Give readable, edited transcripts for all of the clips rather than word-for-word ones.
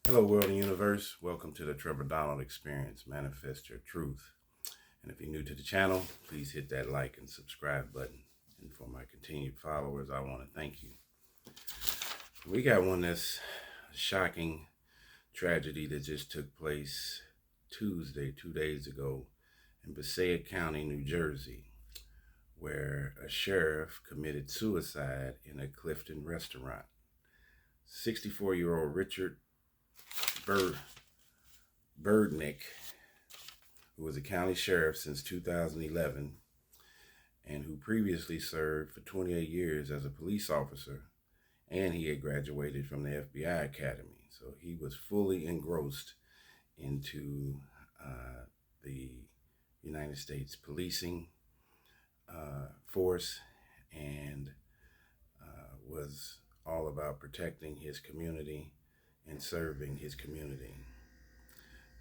Hello, world and universe. Welcome to the Trevor Donald Experience. Manifest your truth. And if you're new to the channel, please hit that like and subscribe button. And for my continued followers, I want to thank you. We got one that's a shocking tragedy that just took place Tuesday, 2 days ago, in Passaic County, New Jersey, where a sheriff committed suicide in a Clifton restaurant. 64-year-old Richard Birdnick, who was a county sheriff since 2011 and who previously served for 28 years as a police officer, and he had graduated from the FBI Academy. So he was fully engrossed into the United States policing force and was all about protecting his community and serving his community.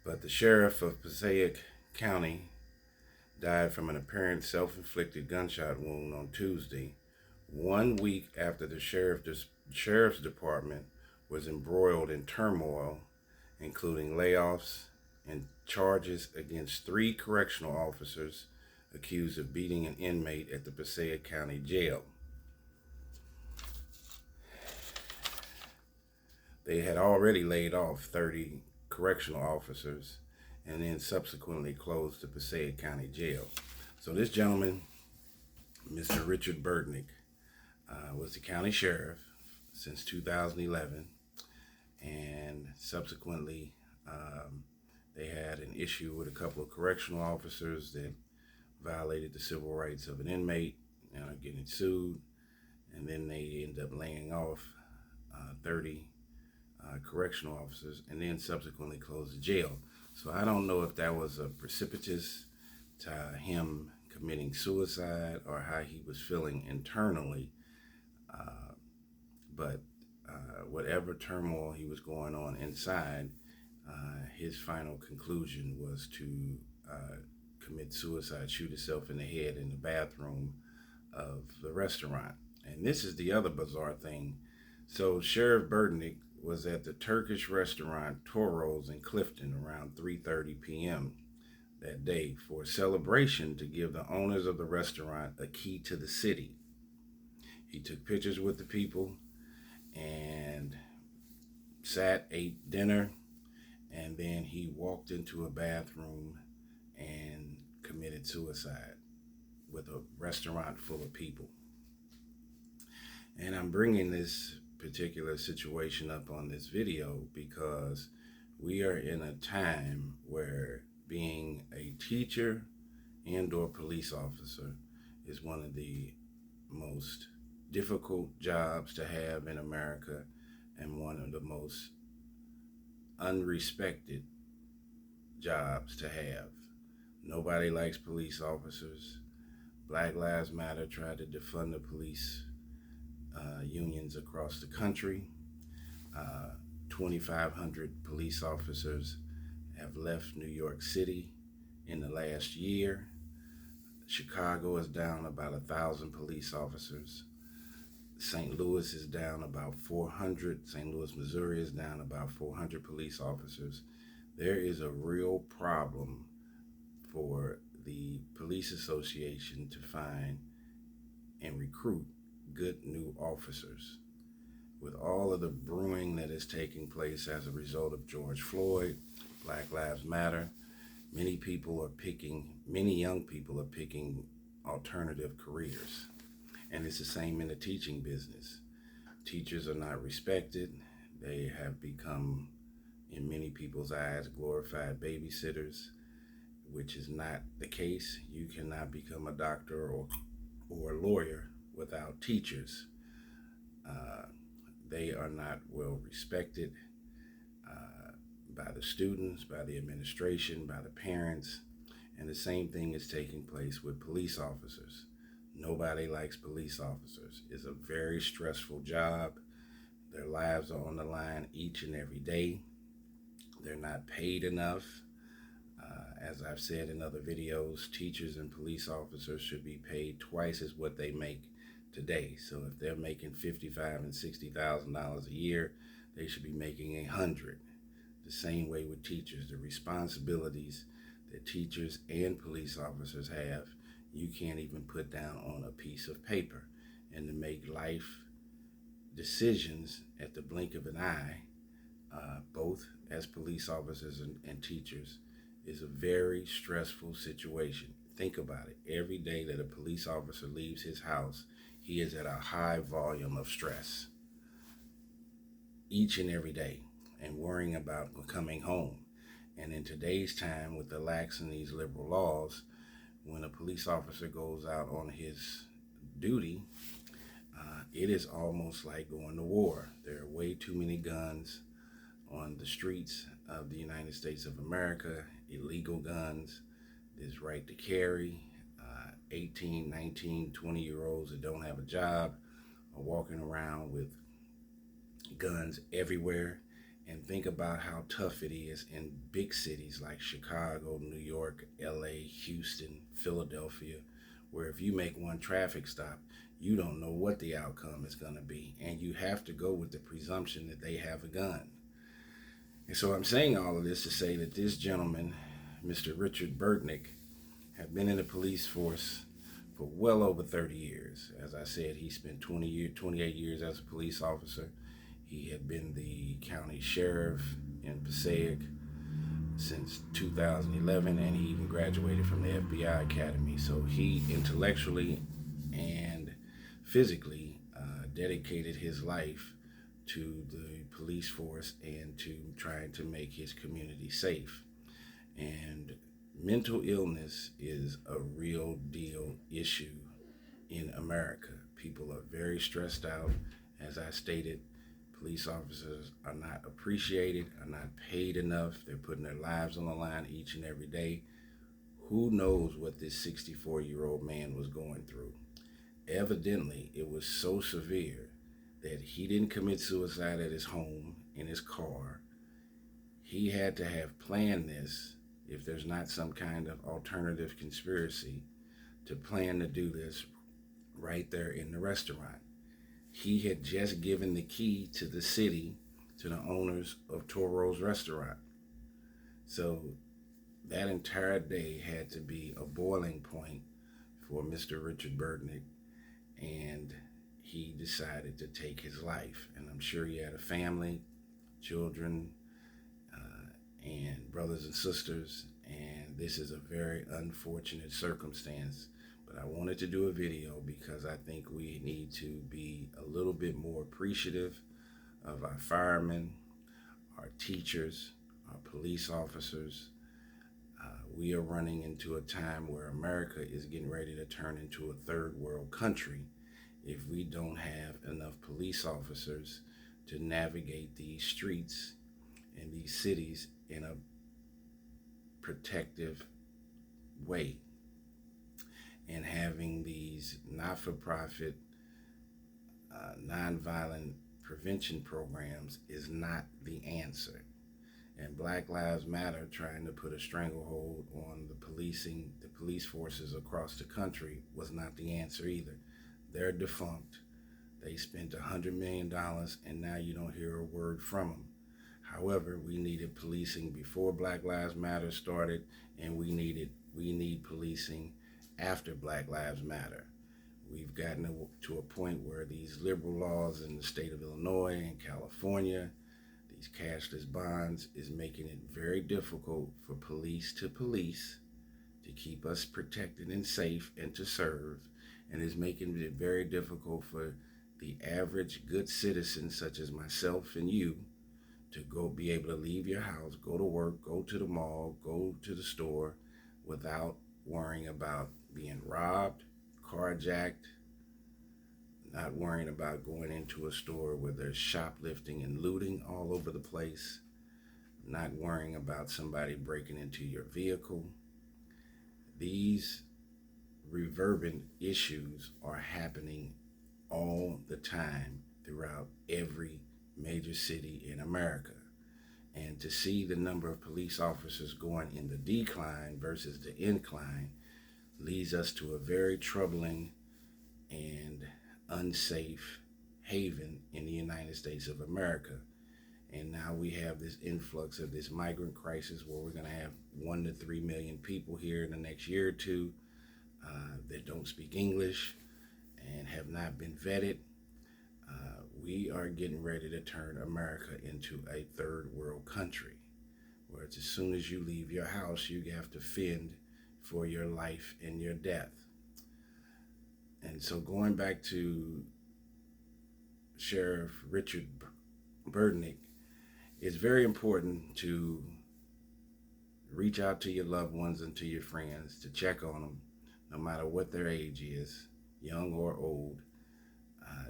But the sheriff of Passaic County died from an apparent self-inflicted gunshot wound on Tuesday, 1 week after the sheriff's department was embroiled in turmoil, including layoffs and charges against 3 correctional officers accused of beating an inmate at the Passaic County Jail. They had already laid off 30 correctional officers and then subsequently closed the Passaic County Jail. So this gentleman, Mr. Richard Birdnick, was the county sheriff since 2011, and subsequently they had an issue with a couple of correctional officers that violated the civil rights of an inmate and are getting sued, and then they end up laying off 30 correctional officers and then subsequently closed the jail. So I don't know if that was a precipitous to him committing suicide or how he was feeling internally, but whatever turmoil he was going on inside, his final conclusion was to commit suicide, shoot himself in the head in the bathroom of the restaurant. And this is the other bizarre thing. So Sheriff Birdnick was at the Turkish restaurant Toros in Clifton around 3:30 p.m. that day for a celebration to give the owners of the restaurant a key to the city. He took pictures with the people and sat, ate dinner, and then he walked into a bathroom and committed suicide with a restaurant full of people. And I'm bringing this particular situation up on this video because we are in a time where being a teacher and or police officer is one of the most difficult jobs to have in America and one of the most unrespected jobs to have. Nobody likes police officers. Black Lives Matter tried to defund the police unions across the country. 2,500 police officers have left New York City in the last year. Chicago is down about 1,000 police officers. St. Louis is down about 400. St. Louis, Missouri is down about 400 police officers. There is a real problem for the police association to find and recruit good new officers. With all of the brewing that is taking place as a result of George Floyd, Black Lives Matter, many young people are picking alternative careers. And it's the same in the teaching business. Teachers are not respected. They have become, in many people's eyes, glorified babysitters, which is not the case. You cannot become a doctor or a lawyer without teachers. They are not well respected by the students, by the administration, by the parents, and the same thing is taking place with police officers. Nobody likes police officers. It's a very stressful job. Their lives are on the line each and every day. They're not paid enough. As I've said in other videos, teachers and police officers should be paid twice as what they make today. So if they're making $55,000 and $60,000 a year, they should be making $100,000. The same way with teachers, the responsibilities that teachers and police officers have, you can't even put down on a piece of paper. And to make life decisions at the blink of an eye, both as police officers and teachers, is a very stressful situation. Think about it. Every day that a police officer leaves his house, he is at a high volume of stress each and every day and worrying about coming home. And in today's time, with the lax in these liberal laws, when a police officer goes out on his duty, it is almost like going to war. There are way too many guns on the streets of the United States of America, illegal guns. There's right to carry. 18, 19, 20-year-olds that don't have a job are walking around with guns everywhere. And think about how tough it is in big cities like Chicago, New York, LA, Houston, Philadelphia, where if you make one traffic stop, you don't know what the outcome is going to be. And you have to go with the presumption that they have a gun. And so I'm saying all of this to say that this gentleman, Mr. Richard Burtnick, had been in the police force for well over 30 years. As I said, he spent 28 years as a police officer. He had been the county sheriff in Passaic since 2011, and he even graduated from the FBI Academy. So he intellectually and physically dedicated his life to the police force and to trying to make his community safe. And mental illness is a real deal issue in America. People are very stressed out. As I stated, police officers are not appreciated, are not paid enough. They're putting their lives on the line each and every day. Who knows what this 64-year-old man was going through? Evidently, it was so severe that he didn't commit suicide at his home in his car. He had to have planned this, if there's not some kind of alternative conspiracy, to plan to do this right there in the restaurant. He had just given the key to the city to the owners of Toros restaurant. So that entire day had to be a boiling point for Mr. Richard Burtnick, and he decided to take his life. And I'm sure he had a family, children, and brothers and sisters, and this is a very unfortunate circumstance. But I wanted to do a video because I think we need to be a little bit more appreciative of our firemen, our teachers, our police officers. We are running into a time where America is getting ready to turn into a third world country if we don't have enough police officers to navigate these streets and these cities in a protective way. And having these not-for-profit, nonviolent prevention programs is not the answer. And Black Lives Matter trying to put a stranglehold on the police forces across the country was not the answer either. They're defunct. They spent $100 million and now you don't hear a word from them. However, we needed policing before Black Lives Matter started, and we need policing after Black Lives Matter. We've gotten to a point where these liberal laws in the state of Illinois and California, these cashless bonds, is making it very difficult for police to keep us protected and safe and to serve, and is making it very difficult for the average good citizen such as myself and you to be able to leave your house, go to work, go to the mall, go to the store without worrying about being robbed, carjacked, not worrying about going into a store where there's shoplifting and looting all over the place, not worrying about somebody breaking into your vehicle. These reverberant issues are happening all the time throughout every major city in America. And to see the number of police officers going in the decline versus the incline leads us to a very troubling and unsafe haven in the United States of America. And now we have this influx of this migrant crisis where we're going to have 1 to 3 million people here in the next year or two that don't speak English and have not been vetted. We are getting ready to turn America into a third world country, where it's as soon as you leave your house, you have to fend for your life and your death. And so going back to Sheriff Richard Burdick, it's very important to reach out to your loved ones and to your friends to check on them, no matter what their age is, young or old.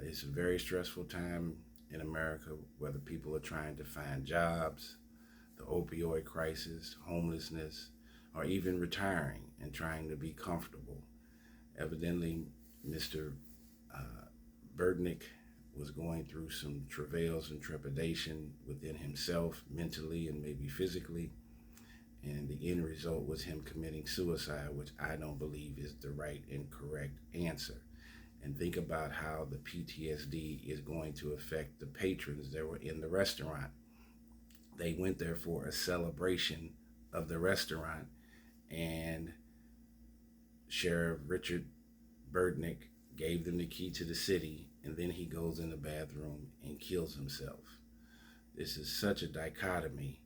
It's a very stressful time in America, whether people are trying to find jobs, the opioid crisis, homelessness, or even retiring and trying to be comfortable. Evidently, Mr. Burdick was going through some travails and trepidation within himself, mentally and maybe physically, and the end result was him committing suicide, which I don't believe is the right and correct answer. And think about how the PTSD is going to affect the patrons that were in the restaurant. They went there for a celebration of the restaurant, and Sheriff Richard Burdick gave them the key to the city, and then he goes in the bathroom and kills himself. This is such a dichotomy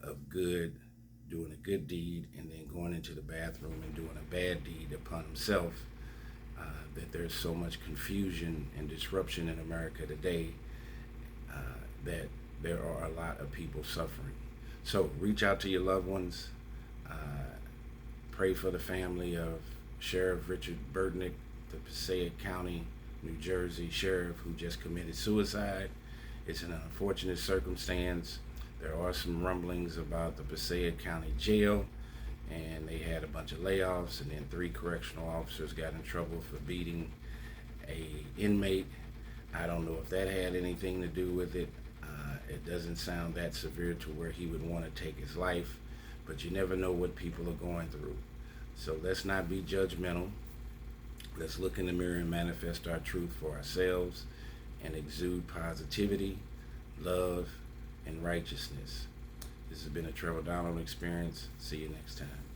of doing a good deed and then going into the bathroom and doing a bad deed upon himself, that there's so much confusion and disruption in America today that there are a lot of people suffering. So reach out to your loved ones. Pray for the family of Sheriff Richard Burdick, the Passaic County, New Jersey sheriff who just committed suicide. It's an unfortunate circumstance. There are some rumblings about the Passaic County Jail, and they had a bunch of layoffs, and then 3 correctional officers got in trouble for beating a inmate. I don't know if that had anything to do with it. It doesn't sound that severe to where he would want to take his life, but you never know what people are going through. So let's not be judgmental. Let's look in the mirror and manifest our truth for ourselves and exude positivity, love, and righteousness. This has been a Trevor Donald experience. See you next time.